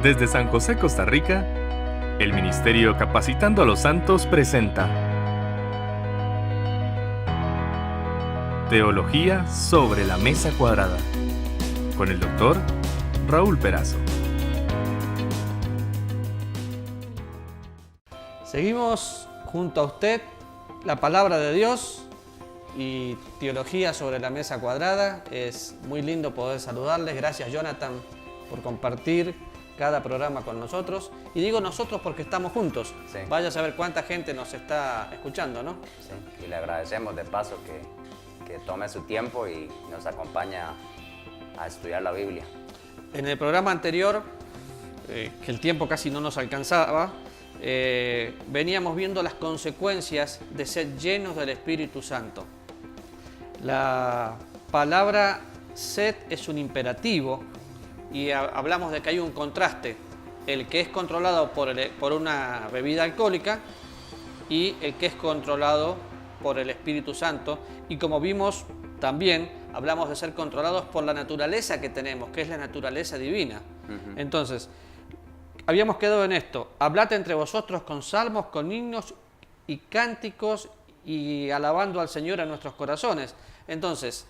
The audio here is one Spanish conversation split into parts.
Desde San José, Costa Rica, el Ministerio Capacitando a los Santos presenta Teología sobre la Mesa Cuadrada, con el Dr. Raúl Perazo. Seguimos junto a usted la palabra de Dios y teología sobre la mesa cuadrada. Es muy lindo poder saludarles. Gracias, Jonathan, por compartir cada programa con nosotros. Y digo nosotros porque estamos juntos. Sí. Vaya a saber cuánta gente nos está escuchando, ¿no? Sí, y le agradecemos de paso que tome su tiempo y nos acompaña a estudiar la Biblia. En el programa anterior, que el tiempo casi no nos alcanzaba, veníamos viendo las consecuencias de ser llenos del Espíritu Santo. La palabra sed es un imperativo y hablamos de que hay un contraste, el que es controlado por una bebida alcohólica y el que es controlado por el Espíritu Santo. Y como vimos también, hablamos de ser controlados por la naturaleza que tenemos, que es la naturaleza divina. Entonces, habíamos quedado en esto: hablad entre vosotros con salmos, con himnos y cánticos y alabando al Señor en nuestros corazones. Entonces,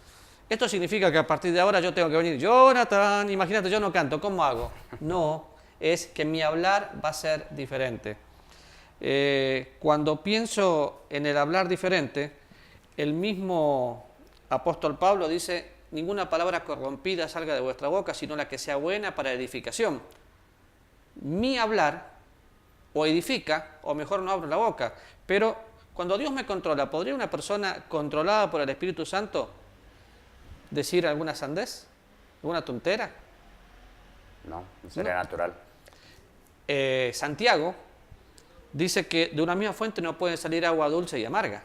esto significa que a partir de ahora yo tengo que venir, Jonathan, imagínate, yo no canto, ¿cómo hago? No, es que mi hablar va a ser diferente. Cuando pienso en el hablar diferente, el mismo apóstol Pablo dice: ninguna palabra corrompida salga de vuestra boca, sino la que sea buena para edificación. Mi hablar o edifica, o mejor no abro la boca. Pero cuando Dios me controla, ¿podría una persona controlada por el Espíritu Santo decir alguna sandez? ¿Alguna tontera? No sería natural. Santiago dice que de una misma fuente no puede salir agua dulce y amarga.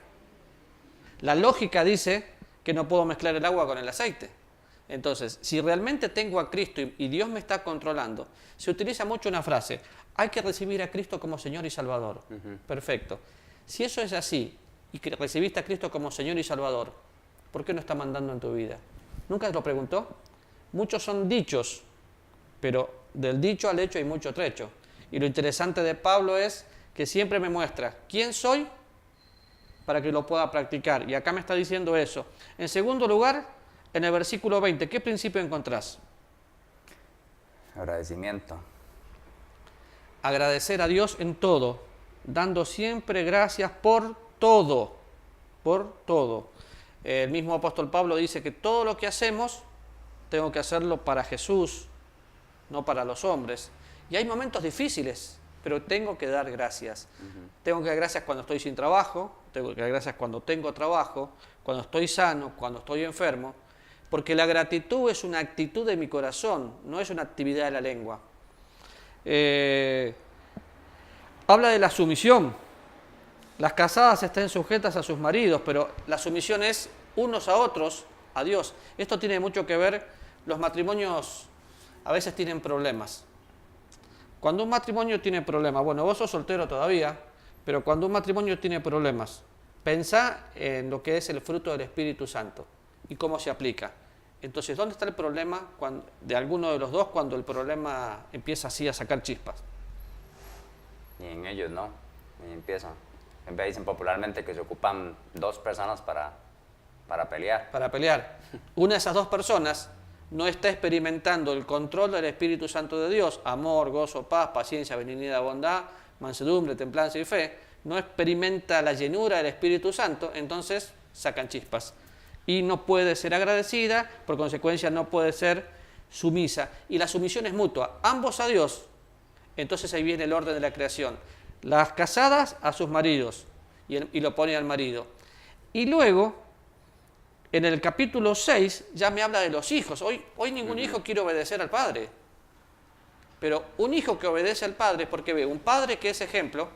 La lógica dice que no puedo mezclar el agua con el aceite. Entonces, si realmente tengo a Cristo y Dios me está controlando, se utiliza mucho una frase: hay que recibir a Cristo como Señor y Salvador. Perfecto. Si eso es así y que recibiste a Cristo como Señor y Salvador, ¿por qué no está mandando en tu vida? ¿Nunca te lo preguntó? Muchos son dichos, pero del dicho al hecho hay mucho trecho. Y lo interesante de Pablo es que siempre me muestra quién soy para que lo pueda practicar. Y acá me está diciendo eso. En segundo lugar, en el versículo 20, ¿qué principio encontrás? Agradecimiento. Agradecer a Dios en todo, dando siempre gracias por todo. Por todo. El mismo apóstol Pablo dice que todo lo que hacemos tengo que hacerlo para Jesús, no para los hombres. Y hay momentos difíciles, pero tengo que dar gracias. Tengo que dar gracias cuando estoy sin trabajo, tengo que dar gracias cuando tengo trabajo, cuando estoy sano, cuando estoy enfermo, porque la gratitud es una actitud de mi corazón, no es una actividad de la lengua. Habla de la sumisión. Las casadas estén sujetas a sus maridos, pero la sumisión es unos a otros, a Dios. Esto tiene mucho que ver, los matrimonios a veces tienen problemas. Cuando un matrimonio tiene problemas, bueno, vos sos soltero todavía, pero cuando un matrimonio tiene problemas, pensá en lo que es el fruto del Espíritu Santo y cómo se aplica. Entonces, ¿dónde está el problema de alguno de los dos cuando el problema empieza así a sacar chispas? Y en ellos no, y empiezan. Siempre dicen popularmente que se ocupan dos personas para pelear. Para pelear. Una de esas dos personas no está experimentando el control del Espíritu Santo de Dios, amor, gozo, paz, paciencia, benignidad, bondad, mansedumbre, templanza y fe, no experimenta la llenura del Espíritu Santo, entonces sacan chispas. Y no puede ser agradecida, por consecuencia no puede ser sumisa. Y la sumisión es mutua, ambos a Dios. Entonces ahí viene el orden de la creación. Las casadas a sus maridos, y lo pone al marido. Y luego, en el capítulo 6, ya me habla de los hijos. Hoy ningún hijo quiere obedecer al padre. Pero un hijo que obedece al padre es porque ve un padre que es ejemplo,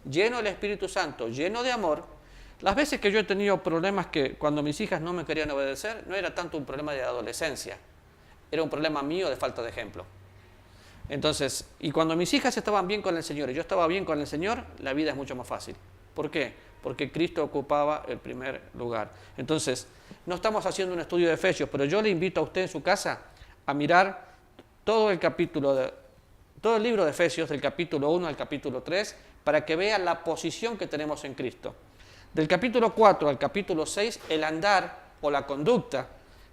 lleno del Espíritu Santo, lleno de amor. Las veces que yo he tenido problemas que cuando mis hijas no me querían obedecer, no era tanto un problema de adolescencia, era un problema mío de falta de ejemplo. Entonces, y cuando mis hijas estaban bien con el Señor y yo estaba bien con el Señor, la vida es mucho más fácil. ¿Por qué? Porque Cristo ocupaba el primer lugar. Entonces, no estamos haciendo un estudio de Efesios, pero yo le invito a usted en su casa a mirar todo el capítulo todo el libro de Efesios, del capítulo 1 al capítulo 3, para que vean la posición que tenemos en Cristo. Del capítulo 4 al capítulo 6, el andar o la conducta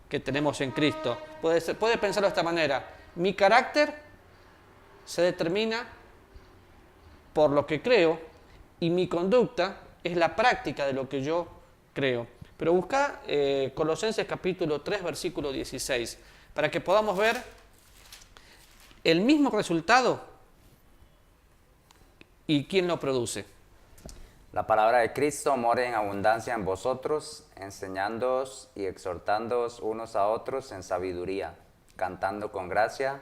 que tenemos en Cristo. Puede pensarlo de esta manera: mi carácter se determina por lo que creo y mi conducta es la práctica de lo que yo creo. Pero busca Colosenses capítulo 3, versículo 16, para que podamos ver el mismo resultado y quién lo produce. La palabra de Cristo more en abundancia en vosotros, enseñándoos y exhortándoos unos a otros en sabiduría, cantando con gracia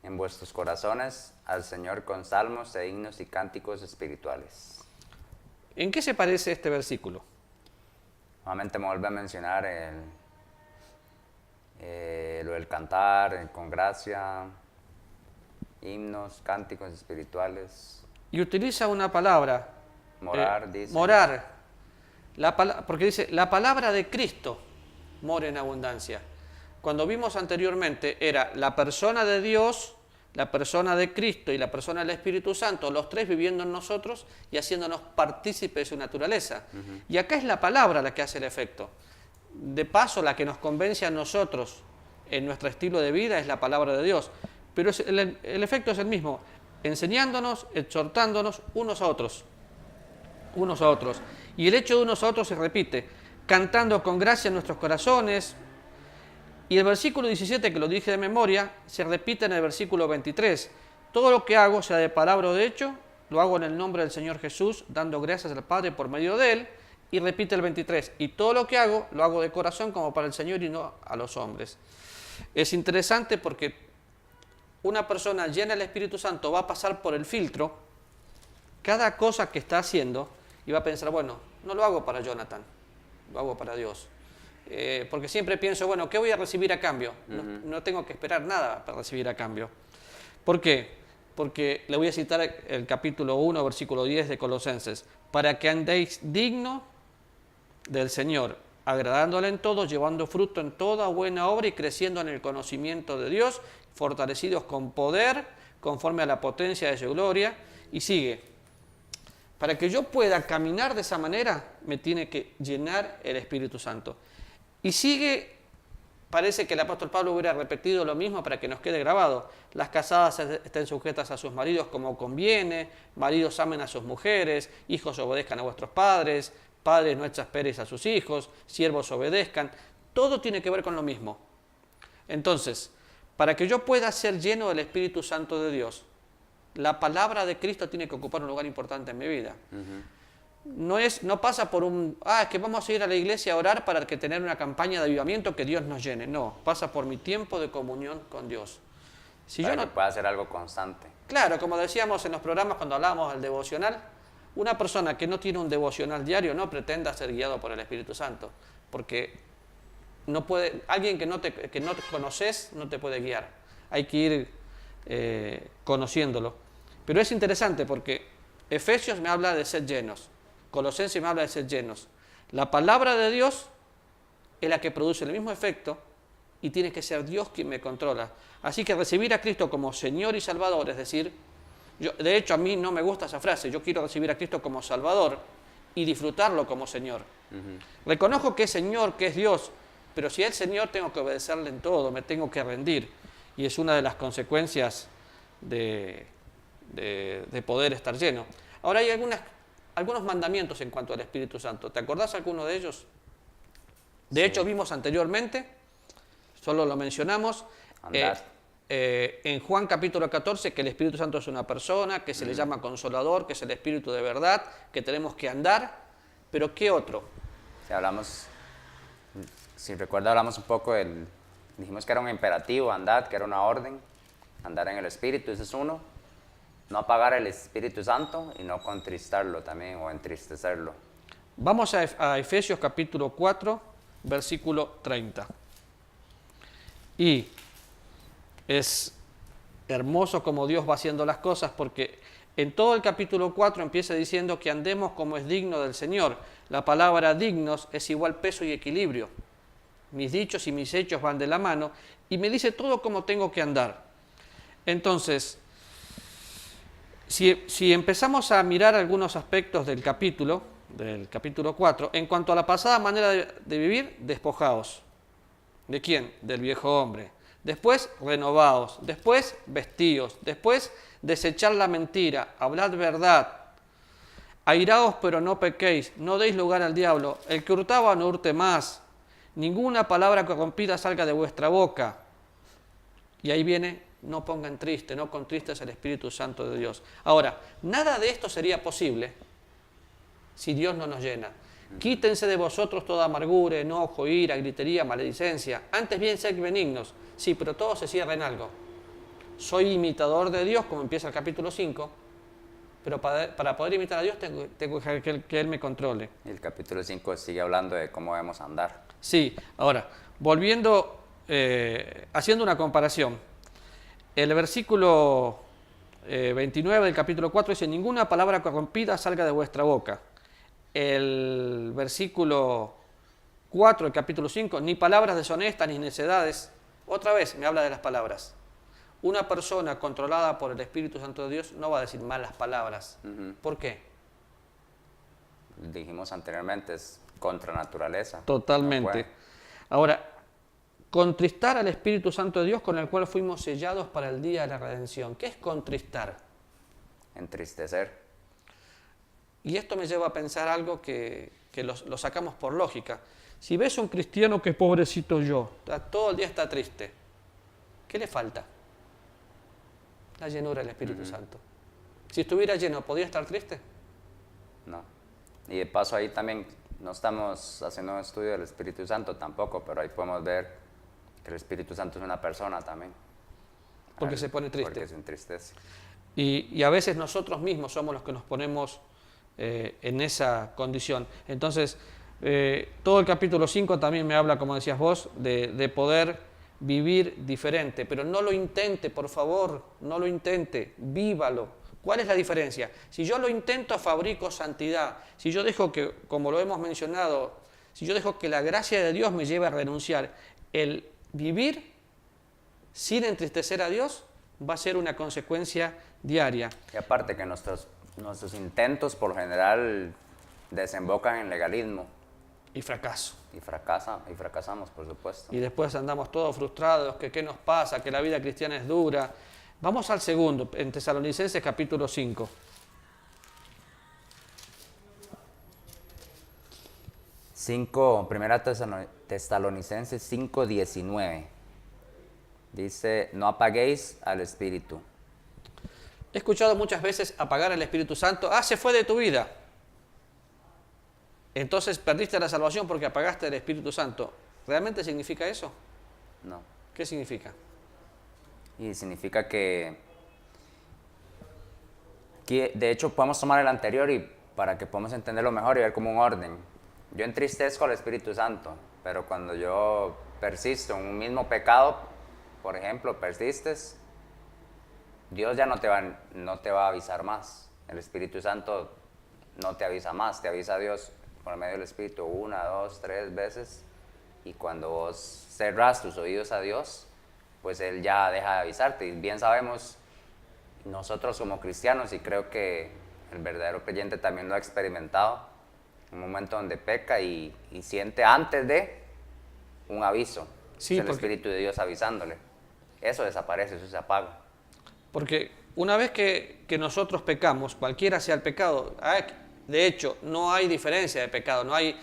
en vuestros corazones al Señor con salmos e himnos y cánticos espirituales. ¿En qué se parece este versículo? Nuevamente me vuelve a mencionar lo del cantar con gracia, himnos, cánticos espirituales. Y utiliza una palabra. Morar, dice. Morar. Porque dice, la palabra de Cristo mora en abundancia. Cuando vimos anteriormente era la persona de Dios, la persona de Cristo y la persona del Espíritu Santo, los tres viviendo en nosotros y haciéndonos partícipes de su naturaleza. Y acá es la palabra la que hace el efecto. De paso, la que nos convence a nosotros en nuestro estilo de vida es la palabra de Dios. Pero el efecto es el mismo, enseñándonos, exhortándonos unos a otros. Unos a otros. Y el hecho de unos a otros se repite, cantando con gracia en nuestros corazones. Y el versículo 17, que lo dije de memoria, se repite en el versículo 23. Todo lo que hago, sea de palabra o de hecho, lo hago en el nombre del Señor Jesús, dando gracias al Padre por medio de Él. Y repite el 23, y todo lo que hago, lo hago de corazón como para el Señor y no a los hombres. Es interesante porque una persona llena del Espíritu Santo va a pasar por el filtro cada cosa que está haciendo y va a pensar, bueno, no lo hago para Jonathan, lo hago para Dios. Porque siempre pienso, bueno, ¿qué voy a recibir a cambio? No tengo que esperar nada para recibir a cambio. ¿Por qué? Porque le voy a citar el capítulo 1, versículo 10 de Colosenses. Para que andéis digno del Señor, agradándole en todo, llevando fruto en toda buena obra y creciendo en el conocimiento de Dios, fortalecidos con poder, conforme a la potencia de su gloria. Y sigue. Para que yo pueda caminar de esa manera, me tiene que llenar el Espíritu Santo. Y sigue, parece que el apóstol Pablo hubiera repetido lo mismo para que nos quede grabado. Las casadas estén sujetas a sus maridos como conviene, maridos amen a sus mujeres, hijos obedezcan a vuestros padres, padres no exasperéis a sus hijos, siervos obedezcan. Todo tiene que ver con lo mismo. Entonces, para que yo pueda ser lleno del Espíritu Santo de Dios, la palabra de Cristo tiene que ocupar un lugar importante en mi vida. No pasa por es que vamos a ir a la iglesia a orar para que tener una campaña de avivamiento que Dios nos llene. No, pasa por mi tiempo de comunión con Dios. Para que pueda ser algo constante. Claro, como decíamos en los programas cuando hablábamos del devocional, una persona que no tiene un devocional diario no pretenda ser guiado por el Espíritu Santo, porque no puede, alguien que no conoces no te puede guiar. Hay que ir conociéndolo. Pero es interesante porque Efesios me habla de ser llenos, Colosenses me habla de ser llenos. La palabra de Dios es la que produce el mismo efecto y tiene que ser Dios quien me controla. Así que recibir a Cristo como Señor y Salvador, es decir, de hecho a mí no me gusta esa frase, yo quiero recibir a Cristo como Salvador y disfrutarlo como Señor. Reconozco que es Señor, que es Dios, pero si es Señor tengo que obedecerle en todo, me tengo que rendir. Y es una de las consecuencias de poder estar lleno. Ahora hay algunos mandamientos en cuanto al Espíritu Santo. ¿Te acordás alguno de ellos? De hecho, vimos anteriormente, solo lo mencionamos, en Juan capítulo 14, que el Espíritu Santo es una persona, que se le llama Consolador, que es el Espíritu de verdad, que tenemos que andar. Pero ¿qué otro? Si recuerda, hablamos un poco dijimos que era un imperativo, andad, que era una orden, andar en el Espíritu, ese es uno. No apagar el Espíritu Santo y no contristarlo también o entristecerlo. Vamos a Efesios capítulo 4, versículo 30. Y es hermoso como Dios va haciendo las cosas porque en todo el capítulo 4 empieza diciendo que andemos como es digno del Señor. La palabra dignos es igual peso y equilibrio. Mis dichos y mis hechos van de la mano y me dice todo cómo tengo que andar. Entonces, Si empezamos a mirar algunos aspectos del capítulo 4, en cuanto a la pasada manera de vivir, despojaos. ¿De quién? Del viejo hombre. Después, renovaos. Después, vestíos. Después, desechar la mentira. Hablad verdad. Airaos, pero no pequéis. No deis lugar al diablo. El que hurtaba, no hurte más. Ninguna palabra corrompida salga de vuestra boca. Y ahí viene, no pongan triste, no contristes al Espíritu Santo de Dios. Ahora, nada de esto sería posible si Dios no nos llena. Quítense de vosotros toda amargura, enojo, ira, gritería, maledicencia. Antes bien sed benignos. Sí, pero todo se cierra en algo. Soy imitador de Dios, como empieza el capítulo 5, pero para poder imitar a Dios tengo que dejar que Él me controle. Y el capítulo 5 sigue hablando de cómo debemos andar. Sí, ahora, volviendo, haciendo una comparación. El versículo 29 del capítulo 4 dice, ninguna palabra corrompida salga de vuestra boca. El versículo 4 del capítulo 5, ni palabras deshonestas ni necedades. Otra vez me habla de las palabras. Una persona controlada por el Espíritu Santo de Dios no va a decir malas palabras. ¿Por qué? Dijimos anteriormente, es contra naturaleza. Totalmente. Ahora, contristar al Espíritu Santo de Dios con el cual fuimos sellados para el día de la redención. ¿Qué es contristar? Entristecer. Y esto me lleva a pensar algo que lo sacamos por lógica. Si ves un cristiano que pobrecito yo, todo el día está triste, ¿qué le falta? La llenura del Espíritu Santo. Si estuviera lleno, ¿podría estar triste? No. Y de paso ahí también no estamos haciendo un estudio del Espíritu Santo tampoco, pero ahí podemos ver que el Espíritu Santo es una persona también. Porque se pone triste. Porque se entristece. Y a veces nosotros mismos somos los que nos ponemos en esa condición. Entonces, todo el capítulo 5 también me habla, como decías vos, de poder vivir diferente. Pero no lo intente, por favor, no lo intente, vívalo. ¿Cuál es la diferencia? Si yo lo intento, fabrico santidad. Si yo dejo que, como lo hemos mencionado, si yo dejo que la gracia de Dios me lleve a renunciar, el vivir sin entristecer a Dios va a ser una consecuencia diaria. Y aparte que nuestros intentos por lo general desembocan en legalismo. Y fracaso. Y fracasamos, por supuesto. Y después andamos todos frustrados, que qué nos pasa, que la vida cristiana es dura. Vamos al segundo, en Tesalonicenses capítulo 5. Primera Tesalonicenses 5:19. Dice, no apaguéis al Espíritu. He escuchado muchas veces apagar al Espíritu Santo. Se fue de tu vida. Entonces perdiste la salvación porque apagaste el Espíritu Santo. ¿Realmente significa eso? No. ¿Qué significa? Y significa que de hecho podemos tomar el anterior y para que podamos entenderlo mejor y ver como un orden. Yo entristezco al Espíritu Santo, pero cuando yo persisto en un mismo pecado, por ejemplo, persistes, Dios ya no te va a avisar más. El Espíritu Santo no te avisa más, te avisa Dios por medio del Espíritu 1, 2, 3 veces. Y cuando vos cerrás tus oídos a Dios, pues Él ya deja de avisarte. Y bien sabemos, nosotros como cristianos, y creo que el verdadero creyente también lo ha experimentado, un momento donde peca y siente antes de un aviso. Sí, es el Espíritu de Dios avisándole. Eso desaparece, eso se apaga. Porque una vez que nosotros pecamos, cualquiera sea el pecado, de hecho, no hay diferencia de pecado, no hay,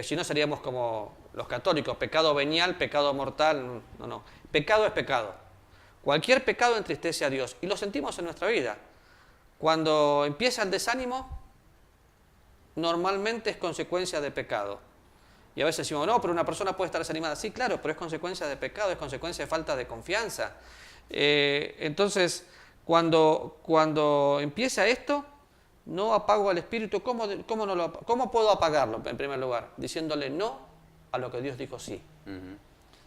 si no seríamos como los católicos, pecado venial, pecado mortal, no. Pecado es pecado. Cualquier pecado entristece a Dios y lo sentimos en nuestra vida. Cuando empieza el desánimo, normalmente es consecuencia de pecado. Y a veces decimos, no, pero una persona puede estar desanimada. Sí, claro, pero es consecuencia de pecado, es consecuencia de falta de confianza. Entonces, cuando empieza esto, no apago al Espíritu. ¿Cómo puedo apagarlo, en primer lugar? Diciéndole no a lo que Dios dijo sí.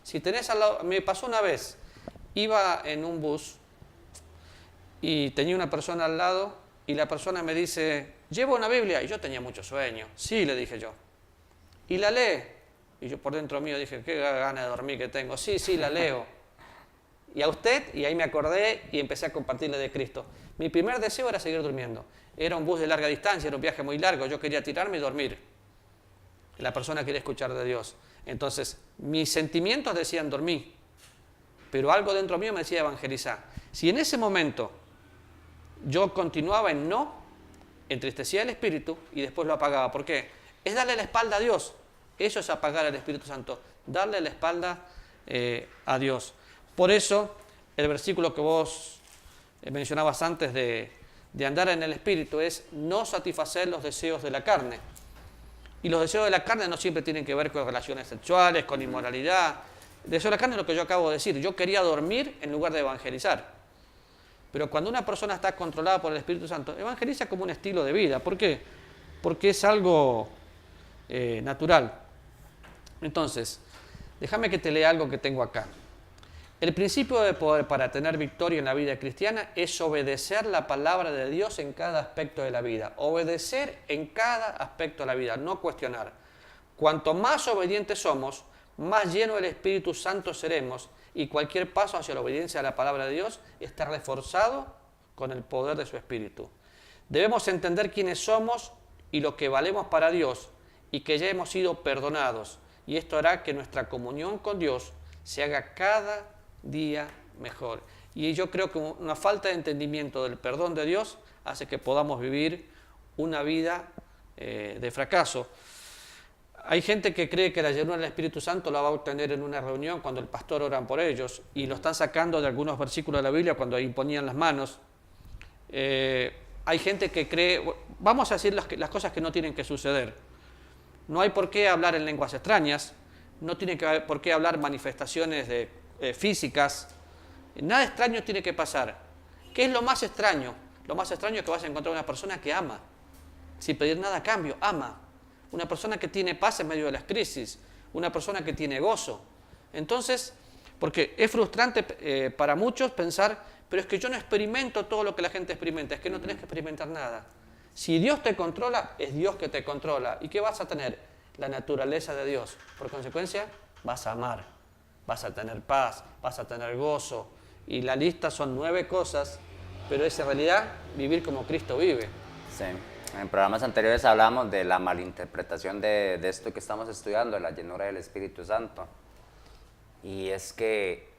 Si tenés al lado, me pasó una vez, iba en un bus y tenía una persona al lado y la persona me dice, ¿llevo una Biblia? Y yo tenía mucho sueño. Sí, le dije yo. ¿Y la lee? Y yo por dentro mío dije, qué gana de dormir que tengo. Sí, la leo. ¿Y a usted? Y ahí me acordé y empecé a compartirle de Cristo. Mi primer deseo era seguir durmiendo. Era un bus de larga distancia, era un viaje muy largo, yo quería tirarme y dormir. La persona quería escuchar de Dios. Entonces, mis sentimientos decían dormir, pero algo dentro mío me decía evangelizar. Si en ese momento yo continuaba en no, entristecía el Espíritu y después lo apagaba. ¿Por qué? Es darle la espalda a Dios. Eso es apagar al Espíritu Santo, darle la espalda a Dios. Por eso, el versículo que vos mencionabas antes de andar en el Espíritu es no satisfacer los deseos de la carne. Y los deseos de la carne no siempre tienen que ver con relaciones sexuales, con inmoralidad. El deseo de la carne es lo que yo acabo de decir. Yo quería dormir en lugar de evangelizar. Pero cuando una persona está controlada por el Espíritu Santo, evangeliza como un estilo de vida. ¿Por qué? Porque es algo natural. Entonces, déjame que te lea algo que tengo acá. El principio de poder para tener victoria en la vida cristiana es obedecer la palabra de Dios en cada aspecto de la vida. Obedecer en cada aspecto de la vida, no cuestionar. Cuanto más obedientes somos, más llenos del Espíritu Santo seremos y cualquier paso hacia la obediencia a la palabra de Dios está reforzado con el poder de su Espíritu. Debemos entender quiénes somos y lo que valemos para Dios y que ya hemos sido perdonados. Y esto hará que nuestra comunión con Dios se haga cada día mejor. Y yo creo que una falta de entendimiento del perdón de Dios hace que podamos vivir una vida de fracaso. Hay gente que cree que la llenura del Espíritu Santo la va a obtener en una reunión cuando el pastor oran por ellos y lo están sacando de algunos versículos de la Biblia cuando imponían las manos. Hay gente que cree, vamos a decir las cosas que no tienen que suceder. No hay por qué hablar en lenguas extrañas, no tiene por qué hablar manifestaciones físicas, nada extraño tiene que pasar. ¿Qué es lo más extraño? Lo más extraño es que vas a encontrar una persona que ama, sin pedir nada a cambio, ama. Una persona que tiene paz en medio de las crisis, una persona que tiene gozo. Entonces, porque es frustrante para muchos pensar, pero es que yo no experimento todo lo que la gente experimenta, es que no tenés que experimentar nada. Si Dios te controla, es Dios que te controla. ¿Y qué vas a tener? La naturaleza de Dios. Por consecuencia, vas a amar, vas a tener paz, vas a tener gozo. Y la lista son 9 cosas, pero es en realidad vivir como Cristo vive. Sí. En programas anteriores hablamos de la malinterpretación de esto que estamos estudiando, la llenura del Espíritu Santo. Y es que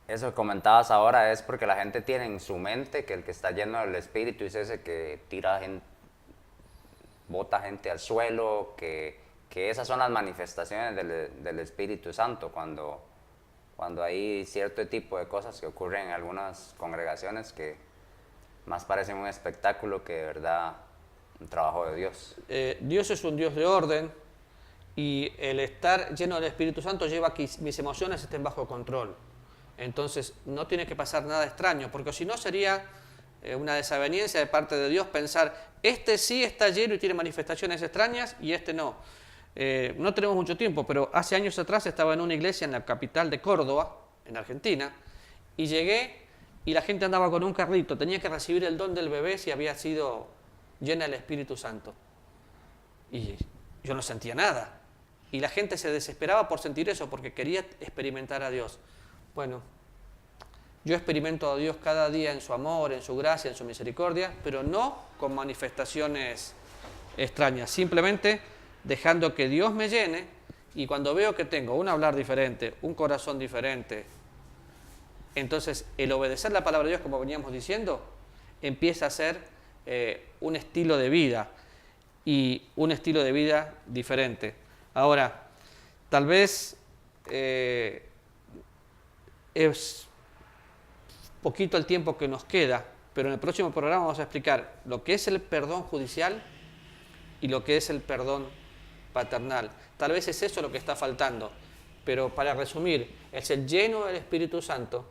eso que comentabas ahora es porque la gente tiene en su mente que el que está lleno del Espíritu es ese que tira gente, bota gente al suelo, que esas son las manifestaciones del Espíritu Santo, cuando hay cierto tipo de cosas que ocurren en algunas congregaciones que más parecen un espectáculo que de verdad un trabajo de Dios. Dios es un Dios de orden y el estar lleno del Espíritu Santo lleva a que mis emociones estén bajo control. Entonces no tiene que pasar nada extraño, porque si no sería una desaveniencia de parte de Dios pensar, este sí está lleno y tiene manifestaciones extrañas y este no. No tenemos mucho tiempo, pero hace años atrás estaba en una iglesia en la capital de Córdoba, en Argentina, y llegué y la gente andaba con un carrito, tenía que recibir el don del bebé si había sido llena del Espíritu Santo. Y yo no sentía nada. Y la gente se desesperaba por sentir eso, porque quería experimentar a Dios. Bueno, yo experimento a Dios cada día en su amor, en su gracia, en su misericordia, pero no con manifestaciones extrañas, simplemente dejando que Dios me llene, y cuando veo que tengo un hablar diferente, un corazón diferente, entonces el obedecer la palabra de Dios, como veníamos diciendo, empieza a ser un estilo de vida, y un estilo de vida diferente. Ahora, tal vez es poquito el tiempo que nos queda, pero en el próximo programa vamos a explicar lo que es el perdón judicial y lo que es el perdón paternal. Tal vez es eso lo que está faltando, pero para resumir, el ser lleno del Espíritu Santo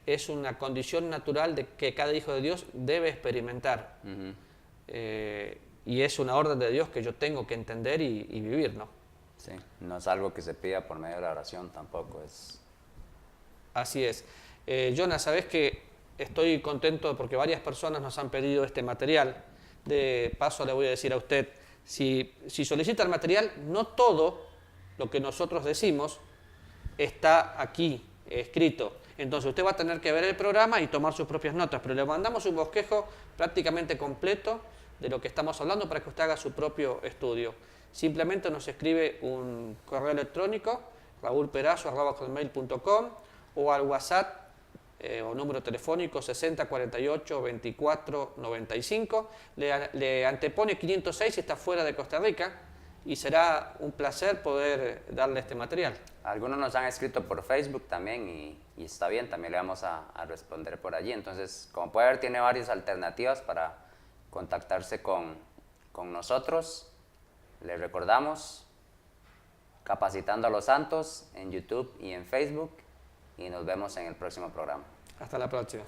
es una condición natural de que cada hijo de Dios debe experimentar. Y es una orden de Dios que yo tengo que entender y vivir, ¿no? Sí, no es algo que se pida por medio de la oración tampoco. Así es. Jonas, sabes que estoy contento porque varias personas nos han pedido este material. De paso le voy a decir a usted, si solicita el material, no todo lo que nosotros decimos está aquí escrito. Entonces usted va a tener que ver el programa y tomar sus propias notas, pero le mandamos un bosquejo prácticamente completo de lo que estamos hablando para que usted haga su propio estudio. Simplemente nos escribe un correo electrónico, raulperazo@hotmail.com, o al WhatsApp o número telefónico 60 48 24 95. Le antepone 506 si está fuera de Costa Rica, y será un placer poder darle este material. Algunos nos han escrito por Facebook también y está bien, también le vamos a responder por allí. Entonces, como puede ver, tiene varias alternativas para contactarse con nosotros. Les recordamos, Capacitando a los Santos en YouTube y en Facebook, y nos vemos en el próximo programa. Hasta la próxima.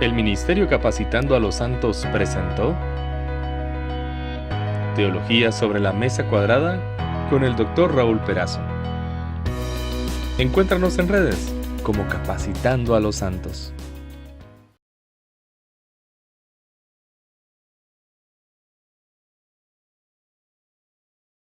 El Ministerio Capacitando a los Santos presentó Teología sobre la Mesa Cuadrada con el Dr. Raúl Perazo. Encuéntranos en redes como Capacitando a los Santos.